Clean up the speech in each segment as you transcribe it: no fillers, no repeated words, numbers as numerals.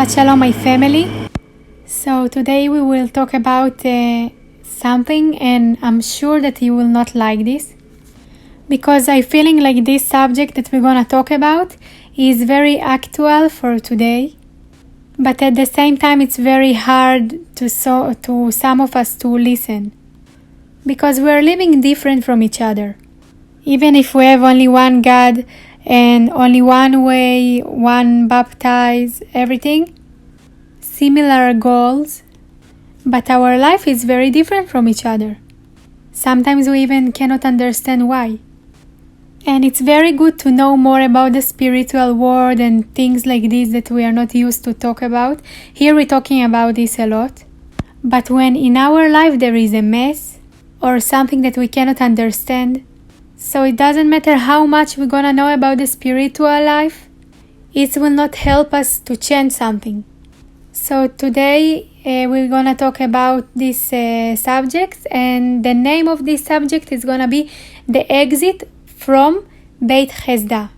Shabbat Shalom, my family. So today we will talk about something, and I'm sure that you will not like this, because I'm feeling like this subject that we're gonna talk about is very actual for today, but at the same time it's very hard to some of us to listen, because we're living different from each other. Even if we have only one God and only one way, one baptize, everything, similar goals, but our life is very different from each other. Sometimes we even cannot understand why. And it's very good to know more about the spiritual world and things like this that we are not used to talk about. Here we're talking about this a lot. But when in our life there is a mess or something that we cannot understand, so it doesn't matter how much we're gonna know about the spiritual life, it will not help us to change something. So today we're gonna talk about this subject, and the name of this subject is gonna be the exit from Bethesda.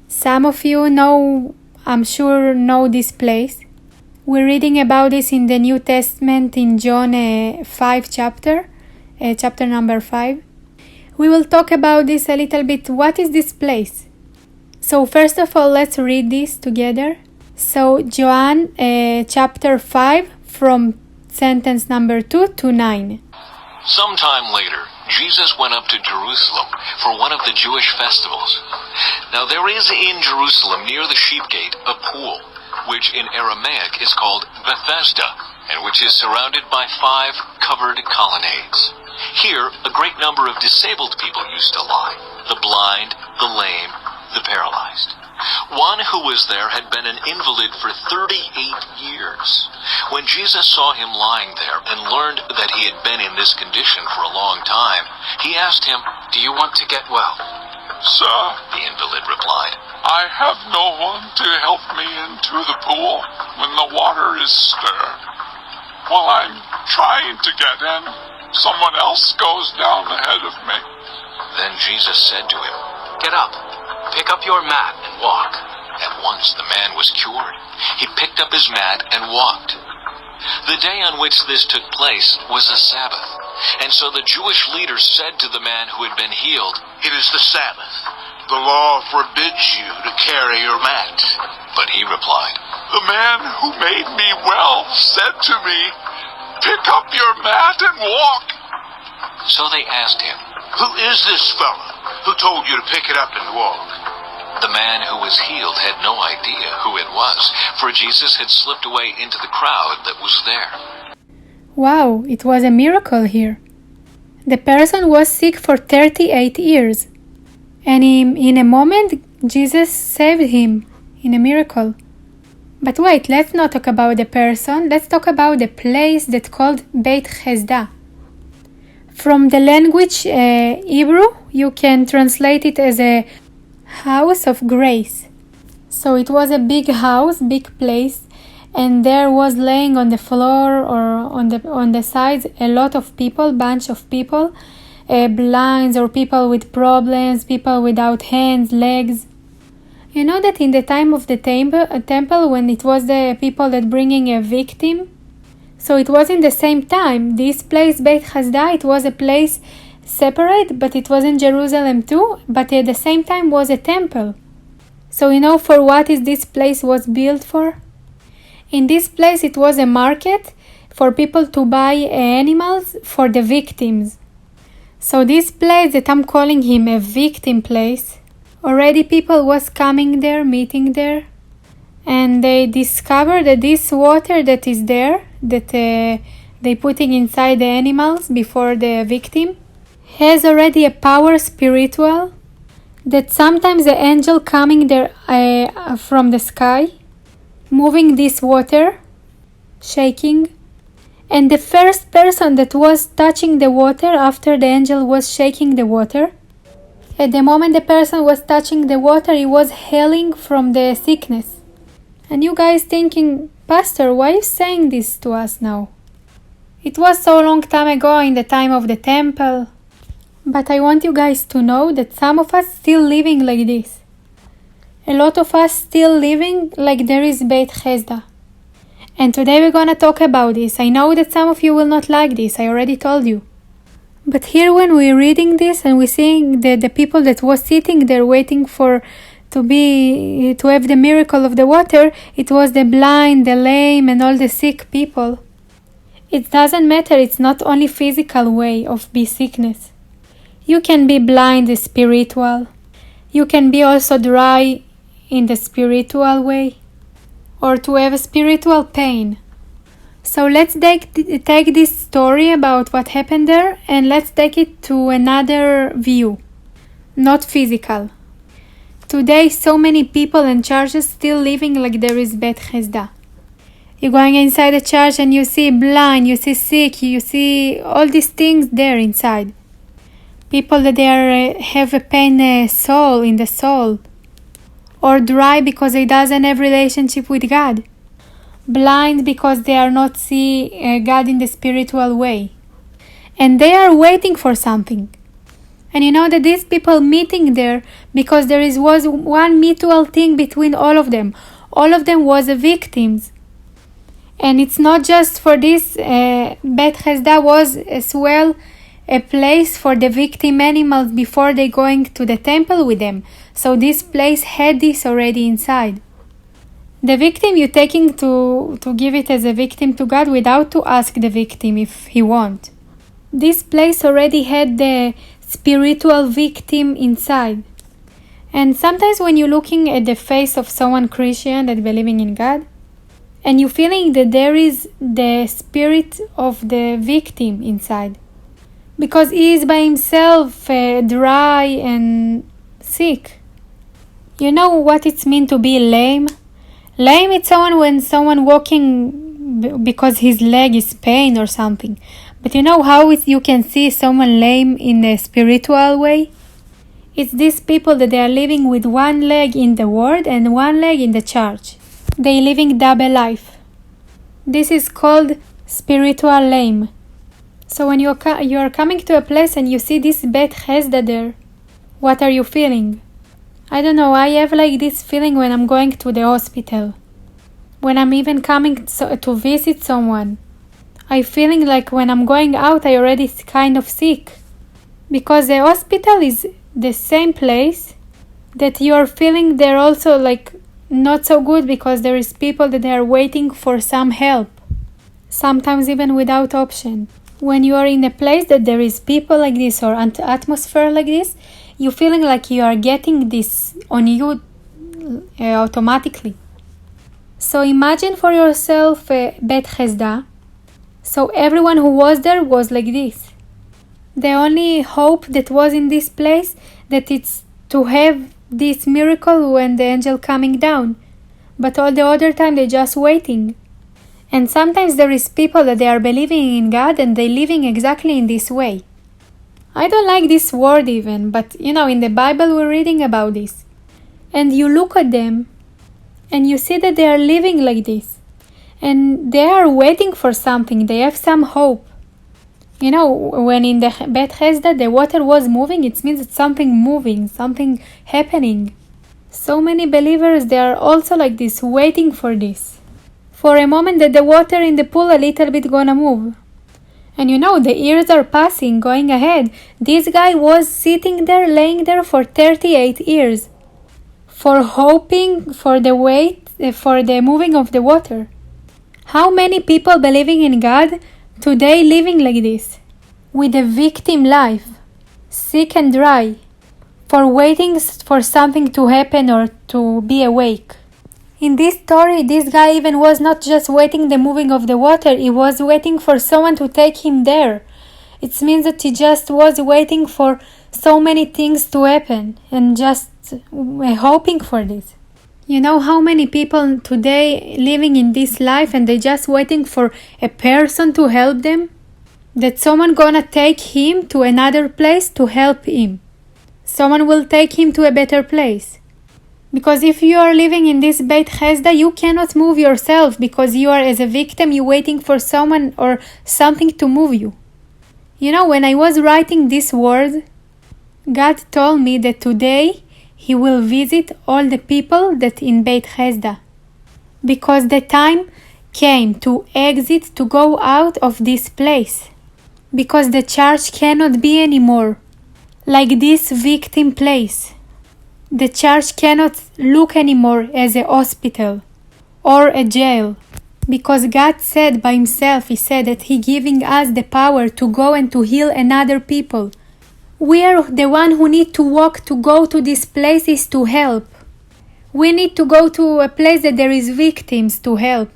Some of you know, I'm sure, know this place. We're reading about this in the New Testament in John 5 chapter number 5. We will talk about this a little bit. What is this place? So first of all, let's read this together. So John chapter 5 from sentence number 2 to 9. Sometime later, Jesus went up to Jerusalem for one of the Jewish festivals. Now there is in Jerusalem near the sheep gate a pool, which in Aramaic is called Bethesda, and which is surrounded by 5 covered colonnades. Here, a great number of disabled people used to lie: the blind, the lame, the paralyzed. One who was there had been an invalid for 38 years. When Jesus saw him lying there and learned that he had been in this condition for a long time, he asked him, "Do you want to get well?" "Sir," the invalid replied, "I have no one to help me into the pool when the water is stirred. While I'm trying to get in, someone else goes down ahead of me." Then Jesus said to him, "Get up, pick up your mat and walk." At once the man was cured. He picked up his mat and walked. The day on which this took place was a Sabbath, and so the Jewish leaders said to the man who had been healed, "It is the Sabbath. The law forbids you to carry your mat." But he replied, "The man who made me well said to me, 'Pick up your mat and walk.'" So they asked him, "Who is this fellow who told you to pick it up and walk?" The man who was healed had no idea who it was, for Jesus had slipped away into the crowd that was there. Wow, it was a miracle here. The person was sick for 38 years. And in a moment, Jesus saved him in a miracle. But wait, let's not talk about the person. Let's talk about the place that's called Bethesda. From the language Hebrew, you can translate it as a house of grace. So it was a big house, big place, and there was laying on the floor or on the sides a lot of people, bunch of people, blinds or people with problems, people without hands, legs. You know that in the time of the temple, when it was the people that bringing a victim, so it was in the same time. This place, Bethesda, it was a place separate, but it was in Jerusalem too, but at the same time was a temple. So you know for what is this place was built for? In this place it was a market for people to buy animals for the victims. So this place that I'm calling him a victim place, already people was coming there, meeting there, and they discovered that this water that is there, that they putting inside the animals before the victim, has already a power spiritual, that sometimes the angel coming there from the sky, moving this water, shaking, and the first person that was touching the water after the angel was shaking the water, at the moment the person was touching the water, he was healing from the sickness. And you guys thinking, "Pastor, why are you saying this to us now? It was so long time ago in the time of the temple." But I want you guys to know that some of us still living like this. A lot of us still living like there is Bethesda. And today we're gonna talk about this. I know that some of you will not like this, I already told you. But here when we're reading this and we're seeing the people that was sitting there waiting to have the miracle of the water, it was the blind, the lame, and all the sick people. It doesn't matter, it's not only physical way of be sickness. You can be blind spiritual. You can be also dry in the spiritual way, or to have a spiritual pain. So let's take this story about what happened there and let's take it to another view, not physical. Today so many people and churches still living like there is Bethesda. You're going inside the church and you see blind, you see sick, you see all these things there inside. People that have a pain soul in the soul, or dry because they doesn't have relationship with God. Blind because they are not see God in the spiritual way. And they are waiting for something. And you know that these people meeting there because was one mutual thing between all of them. All of them was victims. And it's not just for this, Bethesda was as well a place for the victim animals before they going to the temple with them. So this place had this already inside. The victim you're taking to give it as a victim to God without to ask the victim if he want. This place already had the spiritual victim inside. And sometimes when you're looking at the face of someone Christian that believing in God, and you're feeling that there is the spirit of the victim inside, because he is by himself dry and sick. You know what it means to be lame? Lame is when someone walking because his leg is pain or something. But you know how you can see someone lame in a spiritual way? It's these people that they are living with one leg in the world and one leg in the church. They living double life. This is called spiritual lame. So when you are coming to a place and you see this Bethesda there, what are you feeling? I don't know, I have like this feeling when I'm going to the hospital. When I'm even coming to visit someone. I'm feeling like when I'm going out I already kind of sick. Because the hospital is the same place that you're feeling they're also like not so good because there is people that they are waiting for some help. Sometimes even without option. When you are in a place that there is people like this or atmosphere like this, you're feeling like you are getting this on you automatically. So imagine for yourself Bethesda. So everyone who was there was like this. The only hope that was in this place that it's to have this miracle when the angel coming down. But all the other time they're just waiting. And sometimes there is people that they are believing in God and they living exactly in this way. I don't like this word even, but you know, in the Bible we're reading about this. And you look at them and you see that they are living like this. And they are waiting for something, they have some hope. You know, when in the Bethesda the water was moving, it means it's something moving, something happening. So many believers, they are also like this, waiting for this. For a moment that the water in the pool a little bit gonna move. And you know, the years are passing, going ahead. This guy was sitting there, laying there for 38 years. For hoping for the for the moving of the water. How many people believing in God today living like this? With a victim life. Sick and dry. For waiting for something to happen or to be awake. In this story, this guy even was not just waiting the moving of the water, he was waiting for someone to take him there. It means that he just was waiting for so many things to happen and just hoping for this. You know how many people today living in this life and they just waiting for a person to help them? That someone gonna take him to another place to help him. Someone will take him to a better place. Because if you are living in this Bethesda, you cannot move yourself because you are as a victim, you're waiting for someone or something to move you. You know, when I was writing this word, God told me that today He will visit all the people that in Bethesda. Because the time came to exit, to go out of this place. Because the church cannot be anymore like this victim place. The church cannot look anymore as a hospital or a jail. Because God said by himself, he said that he giving us the power to go and to heal another people. We are the one who need to walk to go to these places to help. We need to go to a place that there is victims to help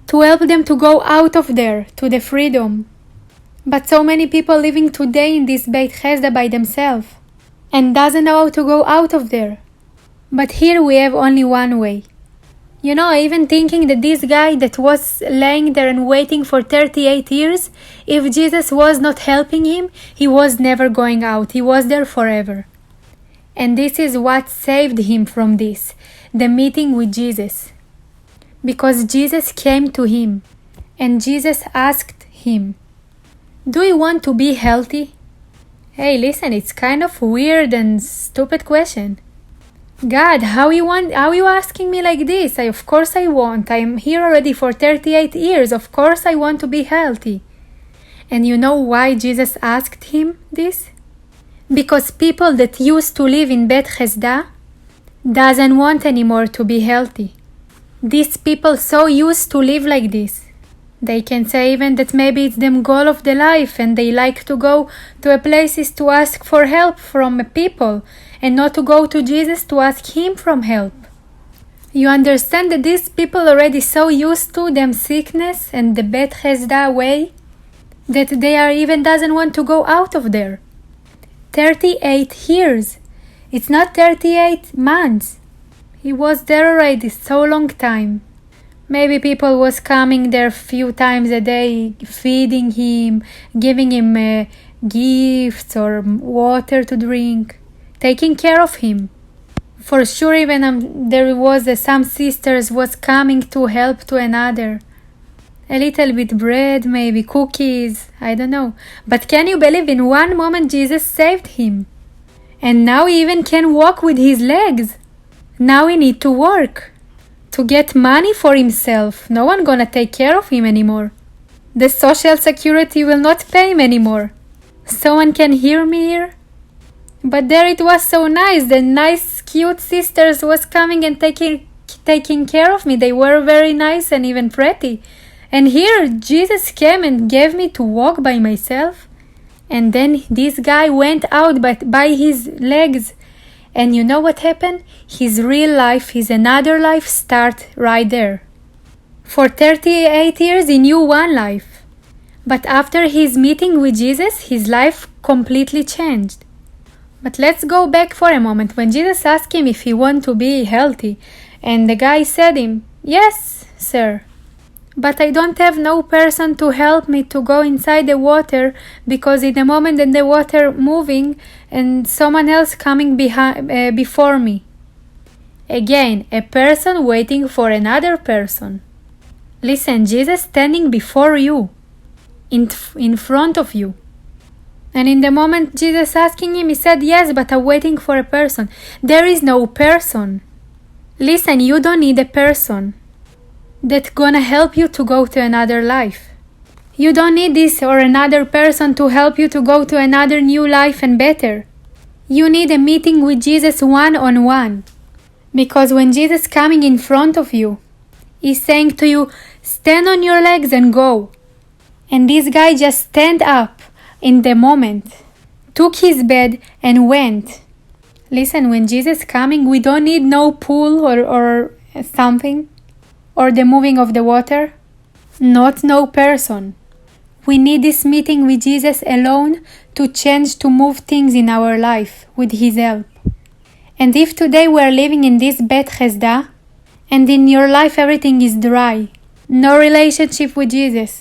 them to go out of there to the freedom. But so many people living today in this Bethesda by themselves and doesn't know how to go out of there. But here we have only one way. You know, even thinking that this guy that was laying there and waiting for 38 years, if Jesus was not helping him, he was never going out. He was there forever. And this is what saved him from this, the meeting with Jesus. Because Jesus came to him and Jesus asked him, "Do you want to be healthy?" Hey, listen, it's kind of weird and stupid question. God, how you asking me like this? Of course I want. I am here already for 38 years. Of course I want to be healthy. And you know why Jesus asked him this? Because people that used to live in Bethesda doesn't want anymore to be healthy. These people so used to live like this. They can say even that maybe it's them goal of the life and they like to go to a places to ask for help from people and not to go to Jesus to ask him for help. You understand that these people already so used to them sickness and the Bethesda way that they are even doesn't want to go out of there. 38 years. It's not 38 months. He was there already so long time. Maybe people was coming there few times a day, feeding him, giving him gifts or water to drink, taking care of him. For sure, even there was some sisters was coming to help to another. A little bit bread, maybe cookies, I don't know. But can you believe in one moment Jesus saved him? And now he even can walk with his legs. Now he need to work. To get money for himself. No one gonna take care of him anymore. The social security will not pay him anymore. Someone can hear me here? But there it was so nice. The nice cute sisters was coming and taking care of me. They were very nice and even pretty. And here Jesus came and gave me to walk by myself. And then this guy went out by his legs. And you know what happened? His real life, his another life start right there. For 38 years he knew one life. But after his meeting with Jesus, his life completely changed. But let's go back for a moment. When Jesus asked him if he want to be healthy, and the guy said him, "Yes, sir. But I don't have no person to help me to go inside the water because in the moment that the water moving and someone else coming before me." Again, a person waiting for another person. Listen, Jesus standing before you, in front of you. And in the moment Jesus asking him, he said, "Yes, but I'm waiting for a person." There is no person. Listen, you don't need a person that's gonna help you to go to another life. You don't need this or another person to help you to go to another new life and better. You need a meeting with Jesus one-on-one. Because when Jesus coming in front of you, he's saying to you, "Stand on your legs and go." And this guy just stand up in the moment, took his bed and went. Listen, when Jesus coming, we don't need no pool or something. Or the moving of the water? Not no person. We need this meeting with Jesus alone to change, to move things in our life with his help. And if today we are living in this Bethesda, and in your life everything is dry, no relationship with Jesus,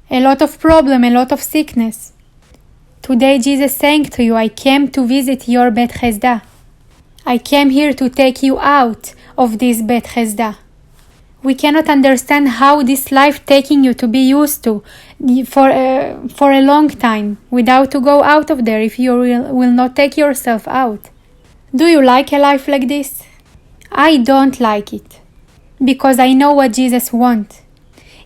a lot of problem, a lot of sickness, today Jesus saying to you, "I came to visit your Bethesda. I came here to take you out of this Bethesda." We cannot understand how this life taking you to be used to for a long time without to go out of there if you will not take yourself out. Do you like a life like this? I don't like it, because I know what Jesus wants.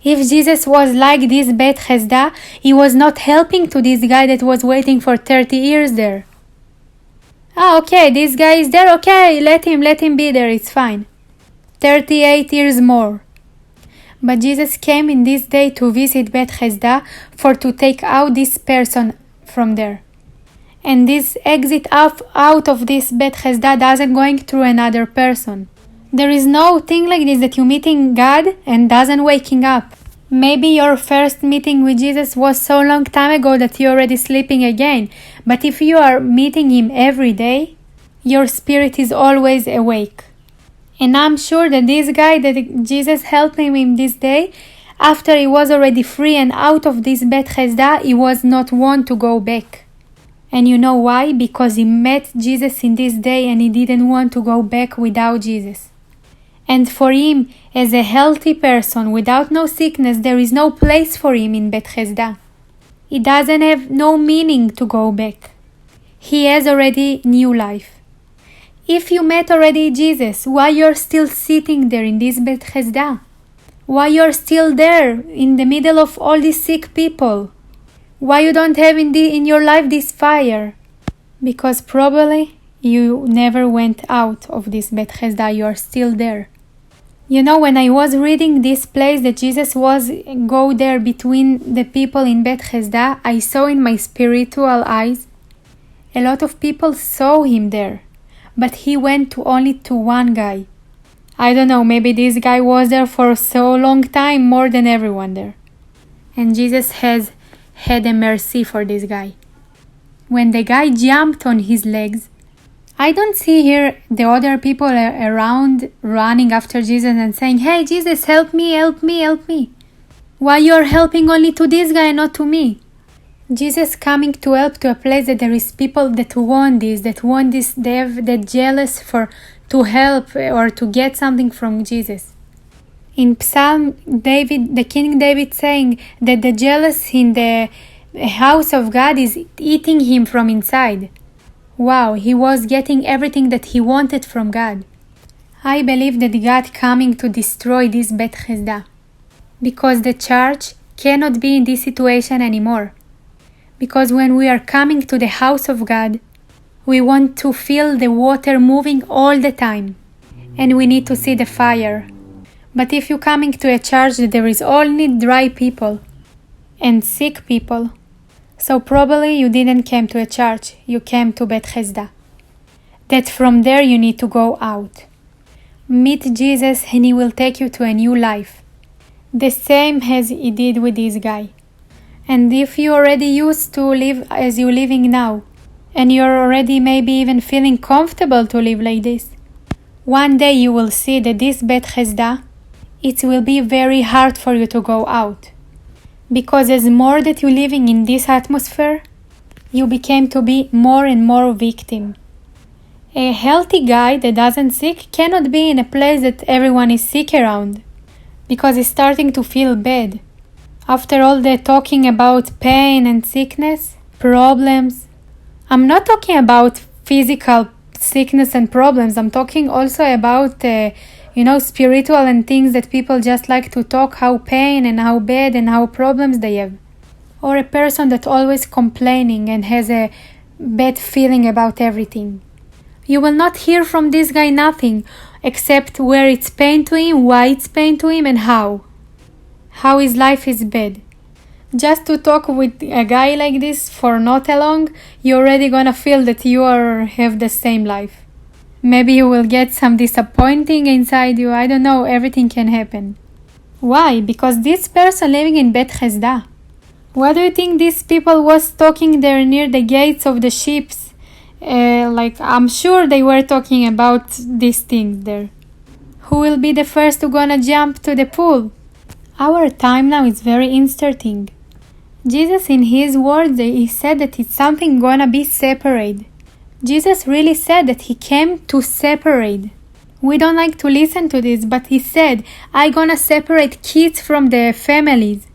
If Jesus was like this Bethesda, he was not helping to this guy that was waiting for 30 years there. Okay, this guy is there, okay, let him be there, it's fine. 38 years more. But Jesus came in this day to visit Bethesda to take out this person from there. And this exit out of this Bethesda doesn't going through another person. There is no thing like this that you meeting God and doesn't waking up. Maybe your first meeting with Jesus was so long time ago that you're already sleeping again. But if you are meeting him every day, your spirit is always awake. And I'm sure that this guy that Jesus helped him in this day, after he was already free and out of this Bethesda, he was not want to go back. And you know why? Because he met Jesus in this day and he didn't want to go back without Jesus. And for him, as a healthy person without no sickness, there is no place for him in Bethesda. It doesn't have no meaning to go back. He has already new life. If you met already Jesus, why you're still sitting there in this Bethesda? Why you're still there in the middle of all these sick people? Why you don't have in your life this fire? Because probably you never went out of this Bethesda, you are still there. You know, when I was reading this place that Jesus was go there between the people in Bethesda, I saw in my spiritual eyes a lot of people saw him there. But he went only to one guy. I don't know, maybe this guy was there for so long time, more than everyone there. And Jesus has had a mercy for this guy. When the guy jumped on his legs, I don't see here the other people around running after Jesus and saying, "Hey Jesus, help me, help me, help me." Why you're helping only to this guy and not to me? Jesus coming to help to a place that there is people that want this, they're jealous to help or to get something from Jesus. In Psalm, the King David saying that the jealous in the house of God is eating him from inside. Wow, he was getting everything that he wanted from God. I believe that God coming to destroy this Bethesda, because the church cannot be in this situation anymore. Because when we are coming to the house of God, we want to feel the water moving all the time. And we need to see the fire. But if you're coming to a church that there is only dry people and sick people, so probably you didn't come to a church, you came to Bethesda. That from there you need to go out. Meet Jesus and he will take you to a new life. The same as he did with this guy. And if you already used to live as you're living now, and you're already maybe even feeling comfortable to live like this, one day you will see that this Bethesda, it will be very hard for you to go out. Because as more that you're living in this atmosphere, you became to be more and more victim. A healthy guy that doesn't sick cannot be in a place that everyone is sick around, because he's starting to feel bad. After all the talking about pain and sickness, problems, I'm not talking about physical sickness and problems. I'm talking also about, spiritual and things that people just like to talk, how pain and how bad and how problems they have. Or a person that always complaining and has a bad feeling about everything. You will not hear from this guy nothing except where it's pain to him, why it's pain to him, and how his life is bad. Just to talk with a guy like this for not long, you're already gonna feel that you have the same life. Maybe you will get some disappointing inside you, I don't know, everything can happen. Why? Because this person living in Bethesda. Why do you think these people was talking there near the gates of the ships? I'm sure they were talking about these things there. Who will be the first to gonna jump to the pool? Our time now is very interesting. Jesus in his words, he said that it's something gonna be separate. Jesus really said that he came to separate. We don't like to listen to this, but he said, I gonna separate kids from their families.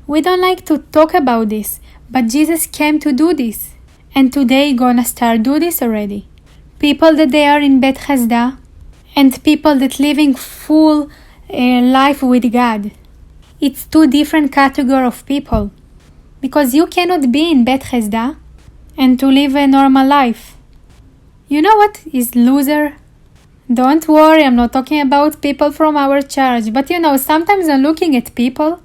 We don't like to talk about this, but Jesus came to do this. And today gonna start do this already. people that they are in Bethesda and people that living full life with God. It's two different categories of people, because you cannot be in Bethesda and to live a normal life. You know what is loser? Don't worry, I'm not talking about people from our church, but sometimes I'm looking at people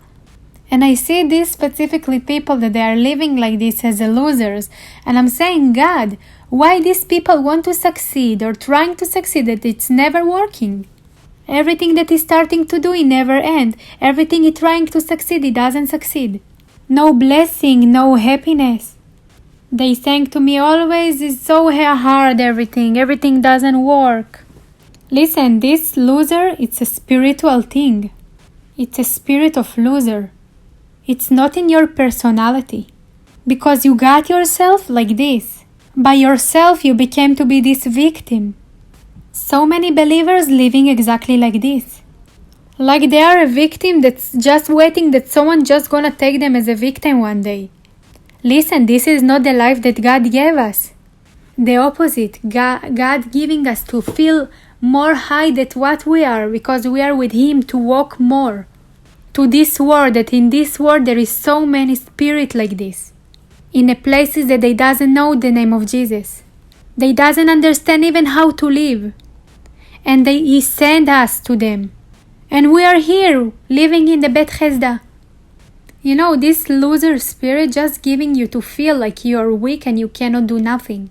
and I see these specifically people that they are living like this as losers, and I'm saying, God, why these people want to succeed or trying to succeed that it's never working? Everything that he's starting to do, it never ends. Everything he's trying to succeed, it doesn't succeed. No blessing, no happiness. They saying to me always, it's so hard, everything doesn't work. Listen, this loser, it's a spiritual thing. It's a spirit of loser. It's not in your personality. Because you got yourself like this. By yourself you became to be this victim. So many believers living exactly like this. Like they are a victim that's just waiting that someone just gonna take them as a victim one day. Listen, this is not the life that God gave us. The opposite, God giving us to feel more high than what we are, because we are with Him to walk more. To this world, that in this world there is so many spirits like this. In the places that they doesn't know the name of Jesus. They doesn't understand even how to live. And He sent us to them. And we are here, living in the Bethesda. This loser spirit just giving you to feel like you are weak and you cannot do nothing.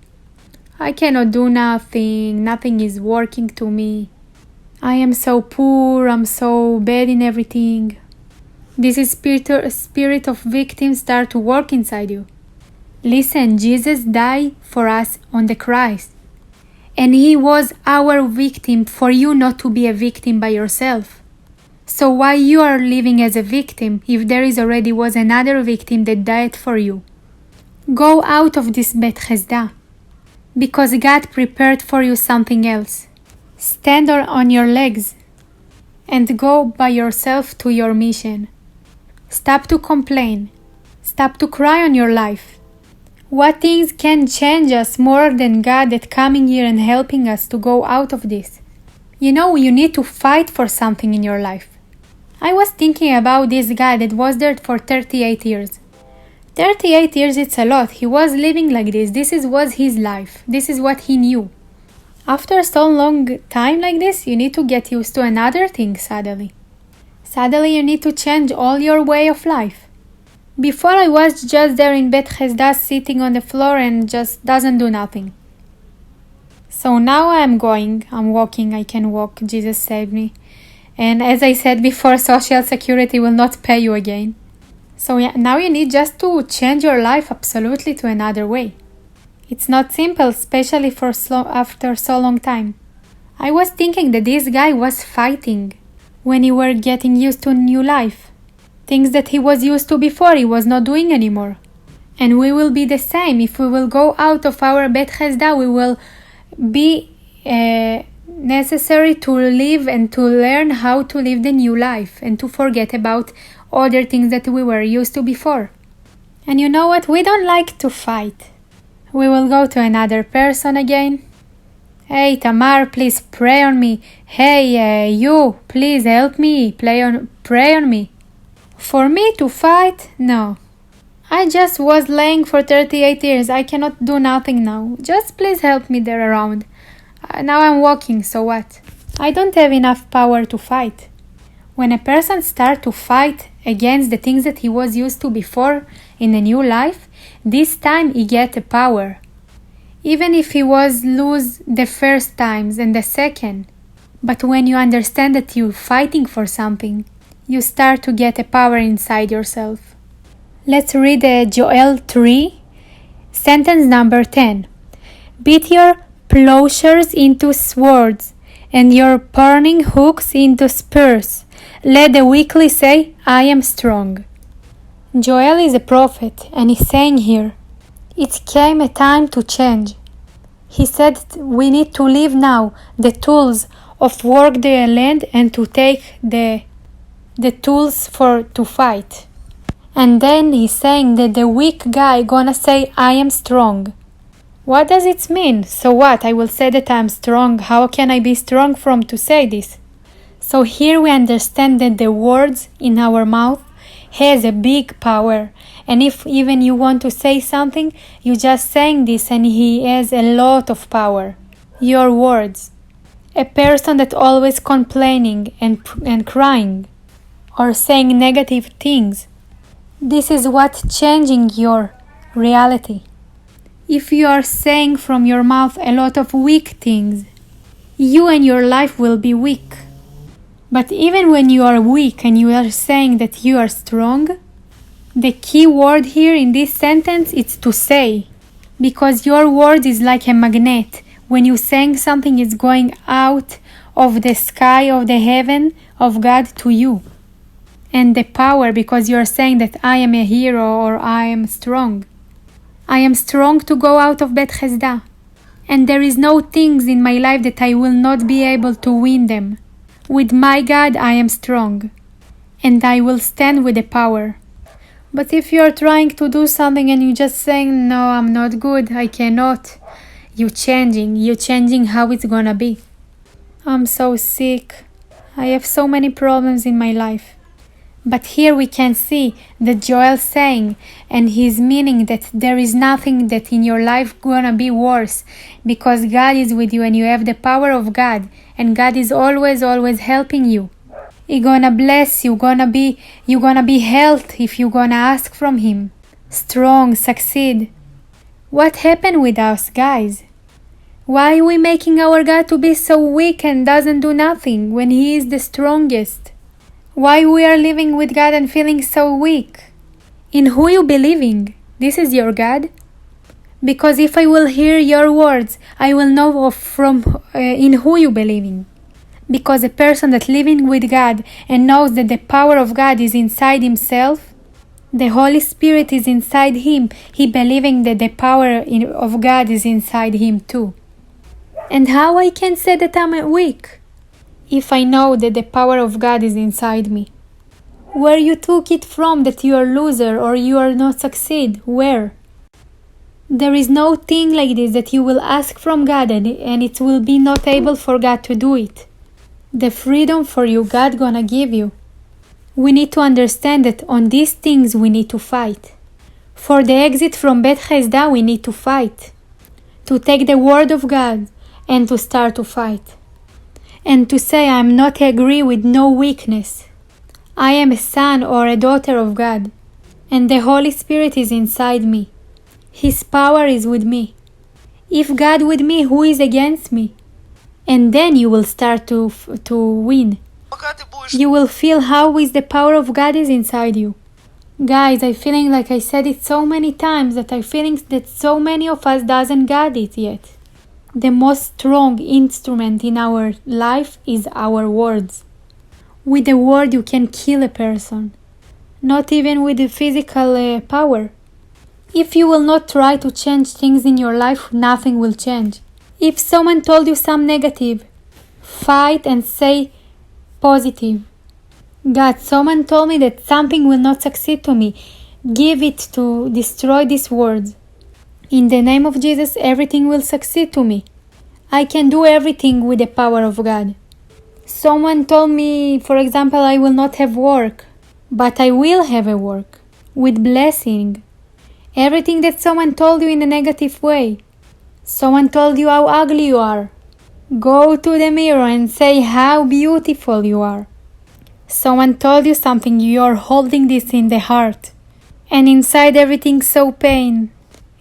I cannot do nothing, nothing is working to me. I am so poor, I'm so bad in everything. This is spirit of victim start to work inside you. Listen, Jesus died for us on the cross. And He was our victim for you not to be a victim by yourself. So why you are living as a victim if there is already was another victim that died for you? Go out of this Bethesda. Because God prepared for you something else. Stand on your legs and go by yourself to your mission. Stop to complain. Stop to cry on your life. What things can change us more than God that coming here and helping us to go out of this? You need to fight for something in your life. I was thinking about this guy that was there for 38 years. 38 years, it's a lot. He was living like this. This was his life. This is what he knew. After so long time like this, you need to get used to another thing suddenly. Suddenly you need to change all your way of life. Before I was just there in Bethesda sitting on the floor and just doesn't do nothing. So now I'm walking, I can walk, Jesus saved me. And as I said before, Social Security will not pay you again. So now you need just to change your life absolutely to another way. It's not simple, especially after so long time. I was thinking that this guy was fighting when he were getting used to new life. Things that he was used to before, he was not doing anymore. And we will be the same. If we will go out of our Bethesda, we will be necessary to live and to learn how to live the new life and to forget about other things that we were used to before. And you know what? We don't like to fight. We will go to another person again. Hey, Tamar, please pray on me. Hey, you, please help me. Pray on me. For me to fight? No. I just was laying for 38 years. I cannot do nothing now. Just please help me there around. Now I'm walking, so what? I don't have enough power to fight. When a person starts to fight against the things that he was used to before in a new life, this time he gets a power. Even if he was lose the first times and the second. But when you understand that you're fighting for something, you start to get a power inside yourself. Let's read Joel 3, sentence number 10. Beat your plowshares into swords, and your pruning hooks into spears. Let the weakly say, I am strong. Joel is a prophet, and he's saying here, it came a time to change. He said we need to leave now the tools of work the land and to take the tools to fight. And then he's saying that the weak guy gonna say, I am strong. What does it mean? So what? I will say that I'm strong. How can I be strong from to say this? So here we understand that the words in our mouth has a big power. And if even you want to say something, you just saying this and he has a lot of power. Your words. A person that always complaining and crying or saying negative things. This is what changing your reality. If you are saying from your mouth a lot of weak things, you and your life will be weak. But even when you are weak and you are saying that you are strong, the key word here in this sentence is to say. Because your word is like a magnet. When you're saying something, it's going out of the sky, of the heaven of God to you. And the power, because you're saying that I am a hero or I am strong. I am strong to go out of Bethesda. And there is no things in my life that I will not be able to win them. With my God, I am strong. And I will stand with the power. But if you're trying to do something and you're just saying, no, I'm not good, I cannot. You're changing how it's gonna be. I'm so sick. I have so many problems in my life. But here we can see that Joel saying and his meaning that there is nothing that in your life gonna be worse because God is with you and you have the power of God and God is always helping you. He gonna bless you, you gonna be healthy if you gonna ask from him. Strong, succeed. What happened with us, guys? Why are we making our God to be so weak and doesn't do nothing when he is the strongest? Why we are living with God and feeling so weak? In who you believing? This is your God? Because if I will hear your words, I will know in who you believing. Because a person that living with God and knows that the power of God is inside himself, the Holy Spirit is inside him, he believing that the power of God is inside him too. And how I can say that I'm weak? If I know that the power of God is inside me. Where you took it from that you are loser or you are not succeed? Where? There is no thing like this that you will ask from God and it will be not able for God to do it. The freedom for you God gonna give you. We need to understand that on these things we need to fight. For the exit from Bethesda we need to fight. To take the word of God and to start to fight. And to say I'm not agree with no weakness. I am a son or a daughter of God. And the Holy Spirit is inside me. His power is with me. If God with me, who is against me? And then you will start to win. You will feel how is the power of God is inside you. Guys, I'm feeling like I said it so many times that I'm feeling that so many of us doesn't get it yet. The most strong instrument in our life is our words. With a word you can kill a person. Not even with the physical power. If you will not try to change things in your life, nothing will change. If someone told you some negative, fight and say positive. God, someone told me that something will not succeed to me. Give it to destroy these words. In the name of Jesus, everything will succeed to me. I can do everything with the power of God. Someone told me, for example, I will not have work, but I will have a work with blessing. Everything that someone told you in a negative way. Someone told you how ugly you are. Go to the mirror and say how beautiful you are. Someone told you something, you are holding this in the heart. And inside everything's so pain.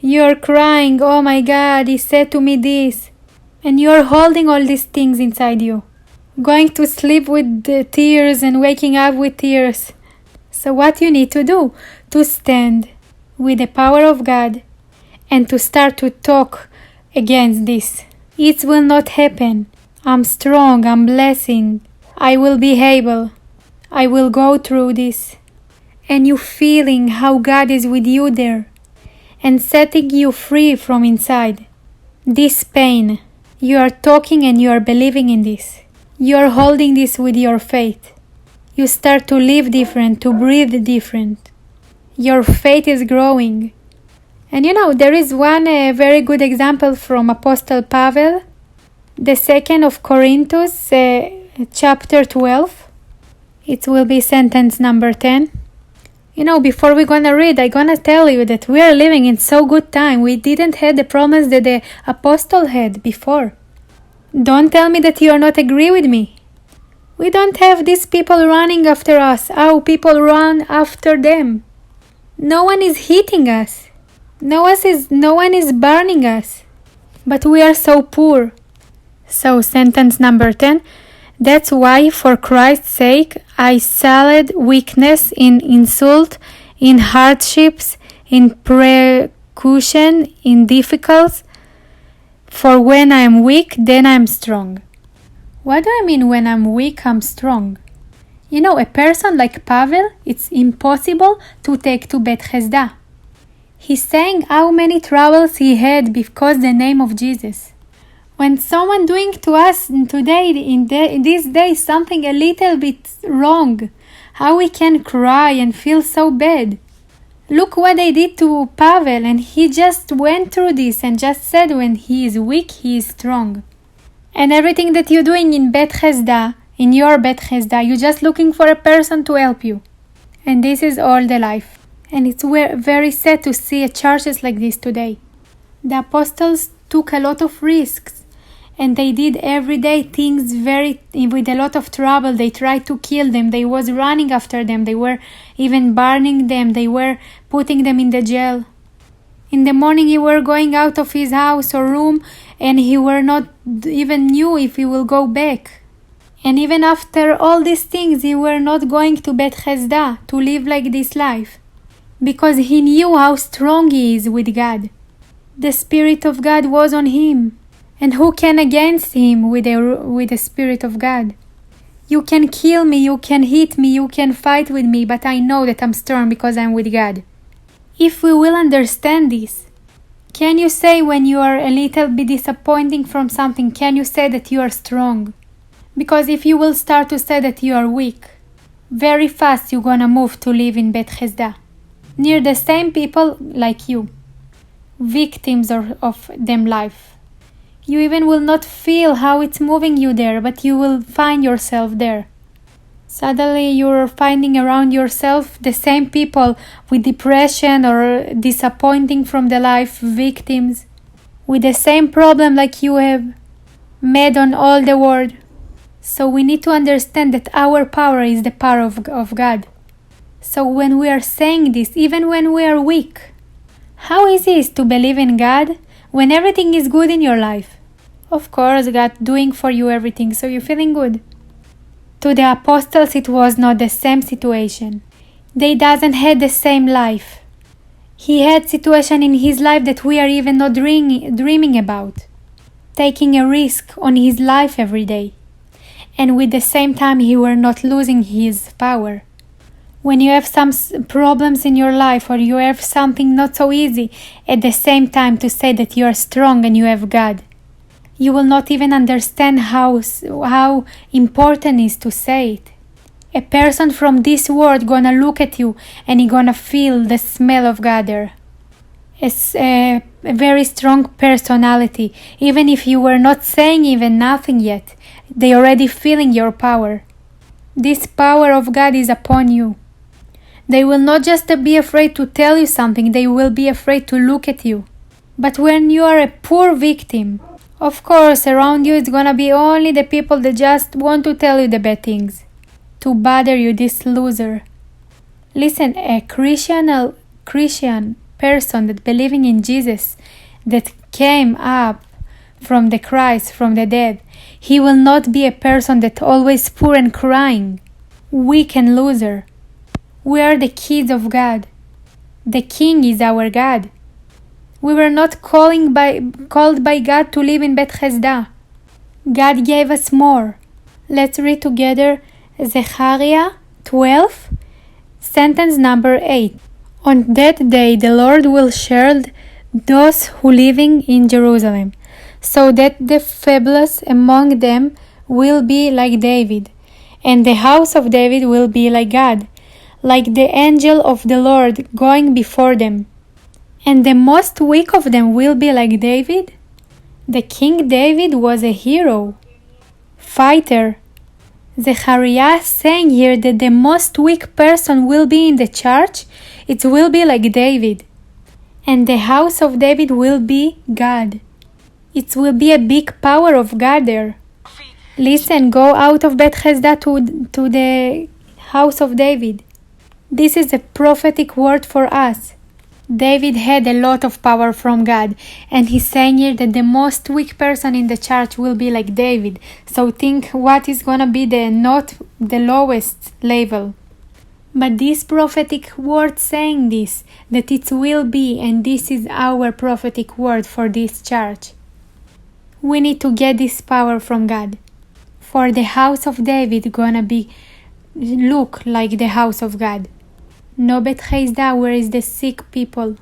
You're crying, oh my God, he said to me this. And you're holding all these things inside you. Going to sleep with the tears and waking up with tears. So what you need to do? To stand with the power of God and to start to talk against this. It will not happen. I'm strong, I'm blessing. I will be able. I will go through this. And you feeling how God is with you there and setting you free from inside. This pain, you are talking and you are believing in this. You are holding this with your faith. You start to live different, to breathe different. Your faith is growing. And there is one very good example from Apostle Pavel, the 2nd of Corinthians, chapter 12. It will be sentence number 10. Before we're gonna read, I'm gonna tell you that we are living in so good time. We didn't have the promise that the apostle had before. Don't tell me that you are not agree with me. We don't have these people running after us. How people run after them. No one is hitting us. No one is burning us. But we are so poor. So sentence number 10. That's why, for Christ's sake, I suffered weakness, in insult, in hardships, in persecution, in difficulties. For when I am weak, then I am strong. What do I mean when I'm weak, I'm strong? A person like Pavel, it's impossible to take to Bethesda. He's saying how many troubles he had because the name of Jesus. When someone doing to us today, in these days, something a little bit wrong, how we can cry and feel so bad. Look what they did to Pavel, and he just went through this and just said when he is weak, he is strong. And everything that you're doing in Bethesda, in your Bethesda, you're just looking for a person to help you. And this is all the life. And it's very sad to see churches like this today. The apostles took a lot of risks. And they did everyday things with a lot of trouble. They tried to kill them. They was running after them. They were even burning them. They were putting them in the jail. In the morning he were going out of his house or room, and he were not even knew if he will go back. And even after all these things, he were not going to Bethesda to live like this life. Because he knew how strong he is with God. The Spirit of God was on him. And who can against him with the Spirit of God? You can kill me, you can hit me, you can fight with me, but I know that I'm strong because I'm with God. If we will understand this, can you say when you are a little bit disappointing from something, can you say that you are strong? Because if you will start to say that you are weak, very fast you're gonna move to live in Bethesda, near the same people like you, victims of them life. You even will not feel how it's moving you there, but you will find yourself there. Suddenly you're finding around yourself the same people with depression or disappointing from the life, victims, with the same problem like you have, mad on all the world. So we need to understand that our power is the power of God. So when we are saying this, even when we are weak, how easy it is to believe in God when everything is good in your life? Of course, God doing for you everything, so you're feeling good. To the apostles, it was not the same situation. They doesn't have the same life. He had situation in his life that we are even not dreaming about. Taking a risk on his life every day. And with the same time, he were not losing his power. When you have some problems in your life or you have something not so easy, at the same time to say that you are strong and you have God, you will not even understand how important it is to say it. A person from this world gonna look at you and he gonna feel the smell of God there. It's a very strong personality. Even if you were not saying even nothing yet, they already feeling your power. This power of God is upon you. They will not just be afraid to tell you something, they will be afraid to look at you. But when you are a poor victim, of course around you it's gonna be only the people that just want to tell you the bad things, to bother you, this loser. Listen, a Christian person that believing in Jesus, that came up from the Christ, from the dead, he will not be a person that always poor and crying, weak and loser. We are the kids of God. The King is our God. We were not called by God to live in Bethesda. God gave us more. Let's read together Zechariah 12, sentence number 8. On that day the Lord will shield those who living in Jerusalem, so that the feeblest among them will be like David, and the house of David will be like God, like the angel of the Lord going before them. And the most weak of them will be like David? The King David was a hero, fighter. Zechariah saying here that the most weak person will be in the church, it will be like David. And the house of David will be God. It will be a big power of God there. Listen, go out of Bethesda to the house of David. This is a prophetic word for us. David had a lot of power from God, and he's saying here that the most weak person in the church will be like David. So think what is gonna be not the lowest level. But this prophetic word saying this, that it will be, and this is our prophetic word for this church. We need to get this power from God. For the house of David gonna look like the house of God. No Bethesda where is the sick people.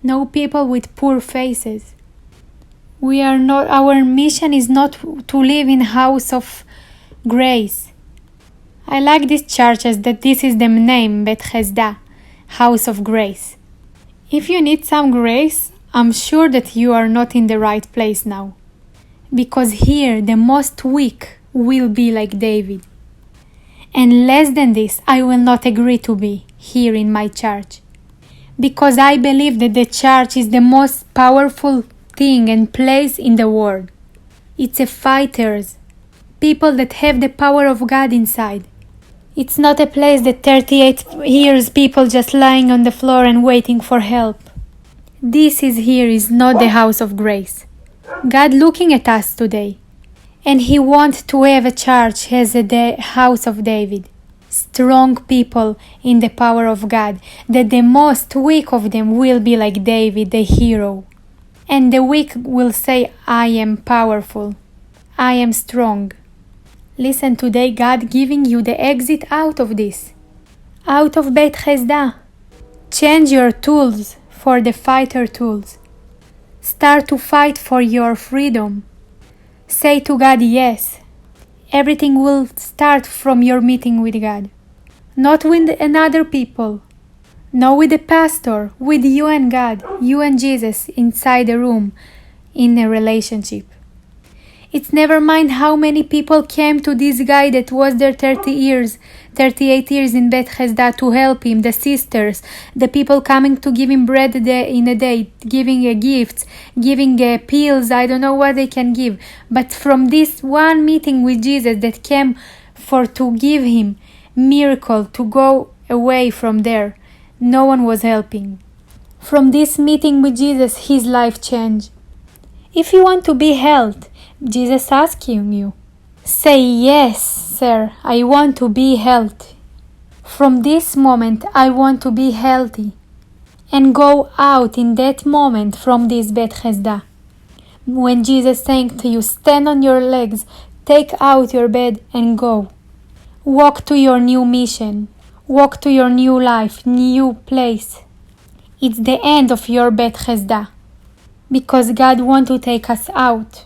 No people with poor faces. Our mission is not to live in house of grace. I like these churches that this is the name, Bethesda, house of grace. If you need some grace, I'm sure that you are not in the right place now. Because here the most weak will be like David. And less than this, I will not agree to be here in my church. Because I believe that the church is the most powerful thing and place in the world. It's a fighters, people that have the power of God inside. It's not a place that 38 years people just lying on the floor and waiting for help. This is not the house of grace. God looking at us today. And He wants to have a church as the house of David. Strong people in the power of God, that the most weak of them will be like David, the hero. And the weak will say, I am powerful. I am strong. Listen, today God giving you the exit out of this. Out of Bethesda. Change your tools for the fighter tools. Start to fight for your freedom. Say to God, yes. Everything will start from your meeting with God. Not with another people. Not with the pastor. With you and God. You and Jesus inside the room. In a relationship. It's never mind how many people came to this guy that was there 38 years in Bethesda to help him, the sisters, the people coming to give him bread in a day, giving gifts, giving pills, I don't know what they can give. But from this one meeting with Jesus that came to give him miracle, to go away from there, no one was helping. From this meeting with Jesus, his life changed. If you want to be healed, Jesus asking you, say, yes, sir, I want to be healthy. From this moment, I want to be healthy. And go out in that moment from this Bethesda. When Jesus saying to you, stand on your legs, take out your bed and go. Walk to your new mission. Walk to your new life, new place. It's the end of your Bethesda. Because God wants to take us out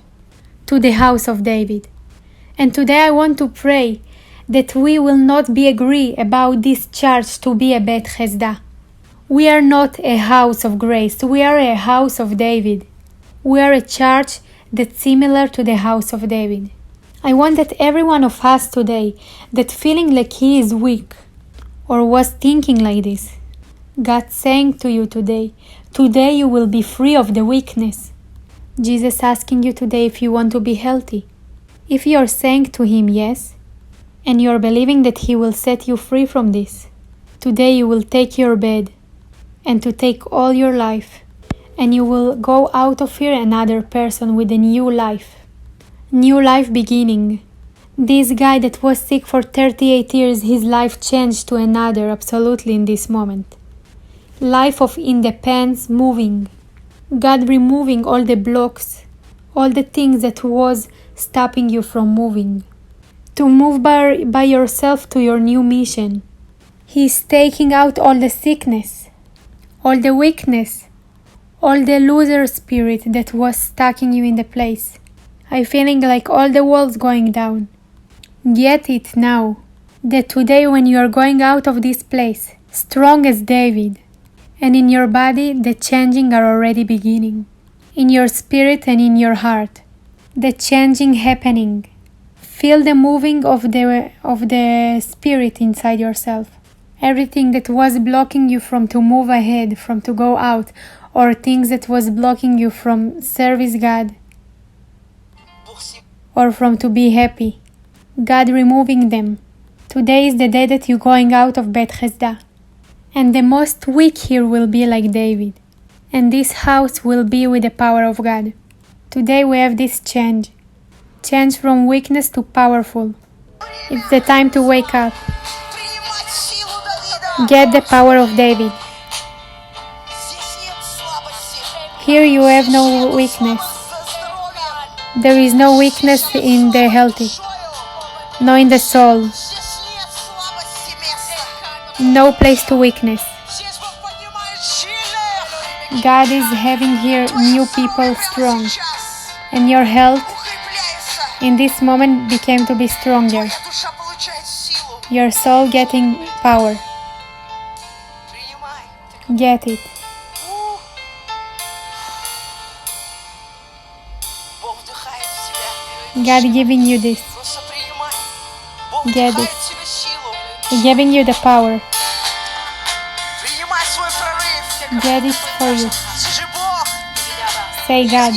to the house of David. And today I want to pray that we will not be agree about this church to be a Bethesda. We are not a house of grace. We are a house of David. We are a church that's similar to the house of David. I want that every one of us today that feeling like he is weak or was thinking like this, God saying to you today you will be free of the weakness. Jesus asking you today if you want to be healthy. If you are saying to Him yes, and you are believing that He will set you free from this, today you will take your bed and to take all your life, and you will go out of here another person with a new life. New life beginning. This guy that was sick for 38 years, his life changed to another absolutely in this moment. Life of independence, moving. God removing all the blocks, all the things that was stopping you from moving. To move by yourself to your new mission. He's taking out all the sickness, all the weakness, all the loser spirit that was stuck in you in the place. I'm feeling like all the walls going down. Get it now, that today when you are going out of this place, strong as David, And in your body, the changing are already beginning. In your spirit and in your heart, the changing happening. Feel the moving of the spirit inside yourself. Everything that was blocking you from to move ahead, from to go out, or things that was blocking you from service God, or from to be happy. God removing them. Today is the day that you're going out of Bethesda. And the most weak here will be like David. And this house will be with the power of God. Today we have this change. Change from weakness to powerful. It's the time to wake up. Get the power of David. Here you have no weakness. There is no weakness in the healthy, no in the soul. No place to weakness. God is having here new people strong, and your health in this moment became to be stronger. Your soul getting power. Get it. God giving you this. Get it. He's giving you the power. Get it for you. Say, God,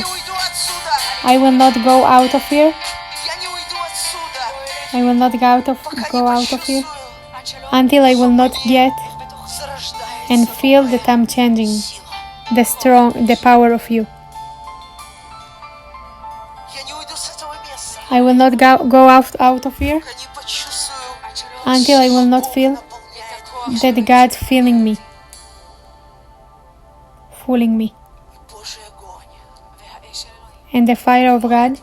I will not go out of here. I will not go out of here until I will not get and feel that I'm changing the power of you. I will not go out of here until I will not feel that God filling me, fooling me. And the fire of God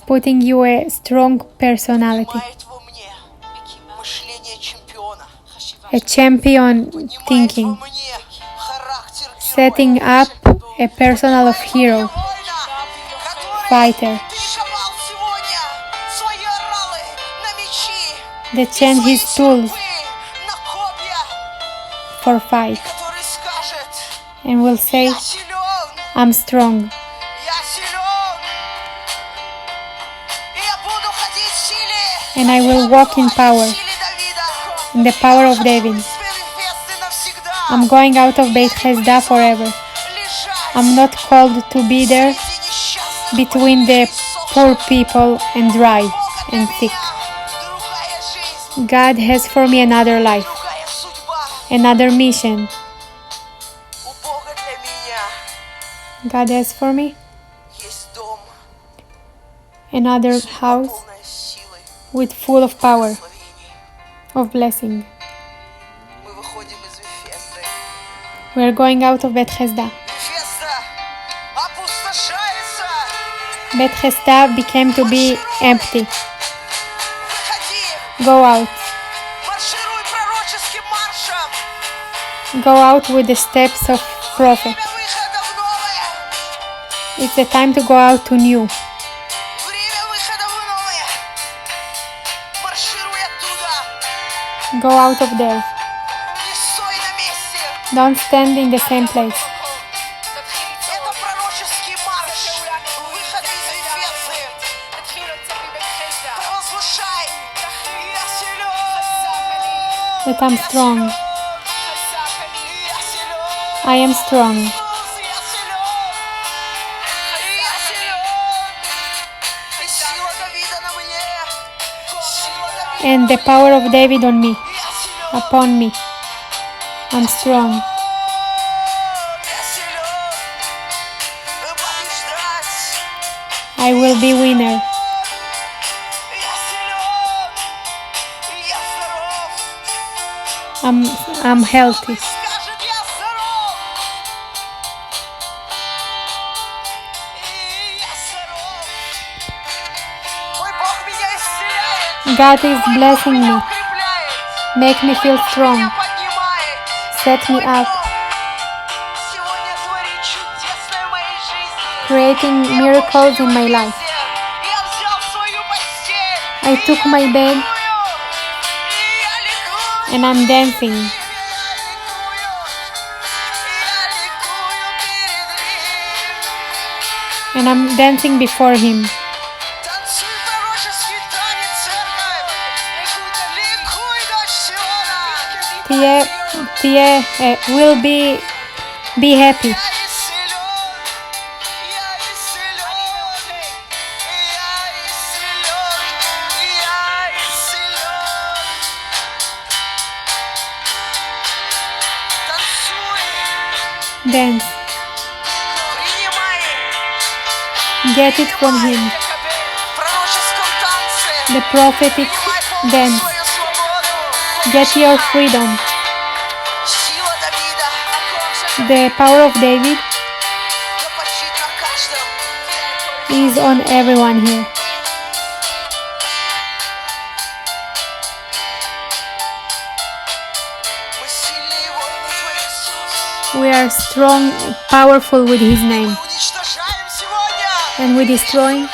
putting you a strong personality, a champion thinking, setting up a personal of hero, fighter, that change his tools for fight, and will say, I'm strong. And I will walk in power, in the power of David. I'm going out of Bethesda forever. I'm not called to be there between the poor people and dry and sick. God has for me another life, another mission. God has for me another house with full of power, of blessing. We are going out of Bethesda. Bethesda became to be empty. Go out. Go out with the steps of prophet. It's the time to go out to new. Go out of there. Don't stand in the same place. That I'm strong. I am strong. And the power of David on me, upon me. I'm strong. I will be winner. I'm healthy. God is blessing me, make me feel strong, set me up, creating miracles in my life. I took my bed and I'm dancing. And I'm dancing before Him. Will be happy. Dance. Get it from Him. The prophetic dance. Get your freedom. The power of David is on everyone here. We are strong, powerful with His name. And we destroy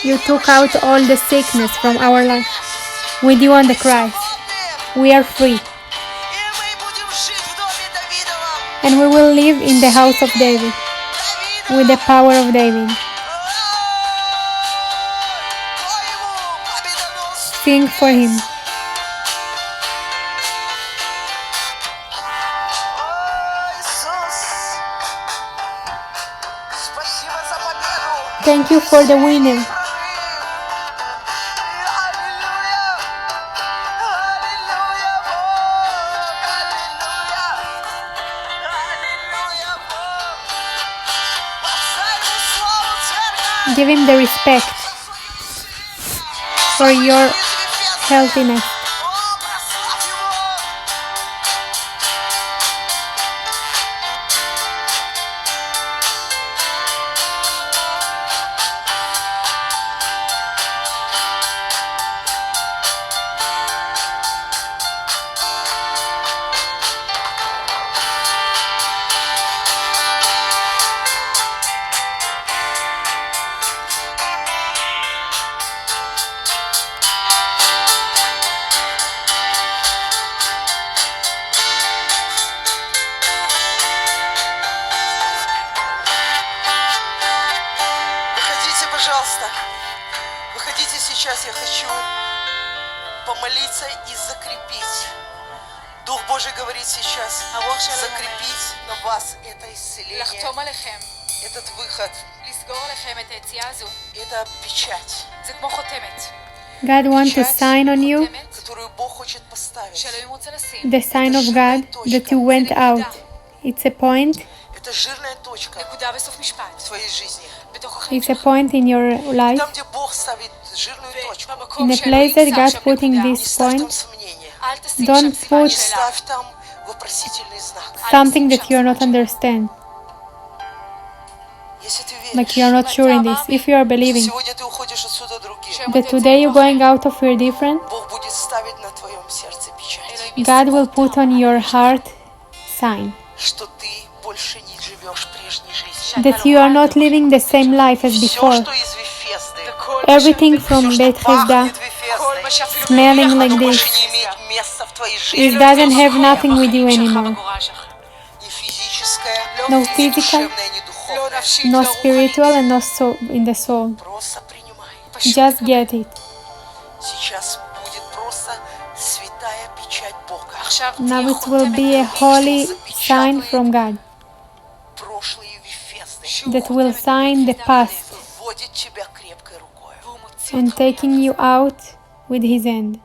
You took out all the sickness from our life. With you on the cross, we are free. And we will live in the house of David, with the power of David. Sing for Him. Thank you for the winner. Give Him the respect for your healthiness. Выходите сейчас, я хочу помолиться и закрепить. Дух Божий говорит сейчас, закрепить на вас это исцеление, этот выход, это печать, God wants to sign on you которую Бог хочет поставить. the sign of God that you went out. It's a point. Это жирная точка в твоей жизни. It's a point in your life. Там, где Бог ставит жирную точку, In a place that God putting не this ставь там point, сомнения, don't put не ставь там вопросительный знак. something that you not understand. Если ты Like you are веришь, not sure in this. If you are believing сегодня ты уходишь отсюда другим, that today you're going out of here different, Бог будет ставить на твоем сердце печать, God will put on your heart sign что ты больше не живешь прежней жизнью. that you are not living the same life as Все, before. что из Вефесды, Everything from все, что Bethesda пахнет Вефездой, smelling like оно this, больше не имеет места в твоей жизни. it doesn't have nothing with you anymore. Ни физическое, No ни physical, душевное, ни духовное. no spiritual and no soul in the soul. Просто принимай. Just get it. Сейчас будет просто святая печать Бога. Now it will be a holy sign from God Прошлые Вефесды that will sign the past вводит тебя крепкой рукой. and taking you out with His hand.